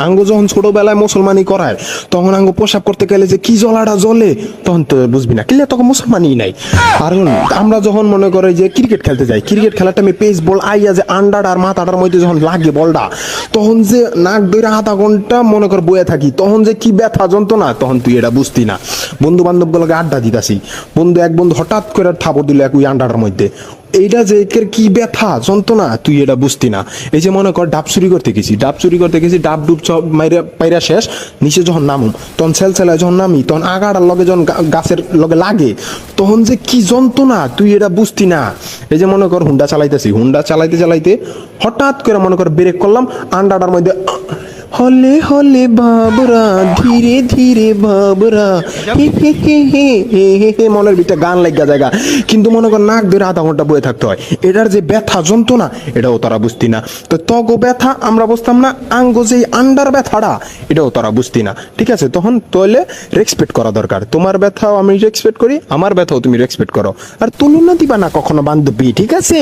আঙ্গ যখন ছোটবেলায় মুসলমানি করায় তখন আঙ্গ পোশাক করতে গেলে যে কি জ্বলাটা জ্বলে তখন তো বুঝবি না কিলে তখন মুসলমানই নাই। আর আমরা যখন মনে করে যে ক্রিকেট খেলতে যাই, ক্রিকেট খেলার টাইমে পেস বল আইয়া যে আন্ডার আর মাথাটার মধ্যে যখন লাগে বলটা, তখন যে নাক ধরে আধা ঘন্টা মনে কর বয়ে থাকি, তখন যে কি ব্যথা যন্ত্রণা তখন তুই এটা বুঝতি না। বন্ধু বান্ধব গুলোকে আড্ডা দিতাছি, এক বন্ধু হঠাৎ করে থাপড় দিল এক ওই আন্ডারটার মধ্যে, এইটা যে একের কি ব্যথা যন্ত্রণা তুই এটা বুঝতি না। এই যে মনে কর ডাব চুরি করতে গেছি, ডাব ডুব সব মাইরা পাইরা শেষ, নিচে যখন নামুম তখন সেলসেলায় যখন নামি তখন আগাড়ার লগে যখন গাছের লগে লাগে তখন যে কি যন্ত্রণা তুই এটা বুঝতি না। এই যে মনে কর হুন্ডা চালাইতে চালাইতে হঠাৎ করে মনে কর ব্রেক করলাম, আন্ডাটার মধ্যে হলে হলে বাবরা ধীরে ধীরে বাবরা হে হে হে হে হে হে হে মনের ভিতরে গান লাগা জায়গা, কিন্তু মনে কর নাক ধরে আধা ঘন্টা বয়ে থাকতে হয়। এটার যে ব্যথা যন্ত্রণা এটাও তারা বুঝতি না। তো তগো ব্যথা আমরা বুঝতাম না, আঙ্গ যে আন্ডার ব্যথাটা এটাও তারা বুঝতি না। ঠিক আছে, তখন তোলে রেসপেক্ট করা দরকার। তোমার ব্যথাও আমি রেসপেক্ট করি, আমার ব্যথাও তুমি রেসপেক্ট করো, আর তুলনা দিবা না কখনো বান্ধবী। ঠিক আছে।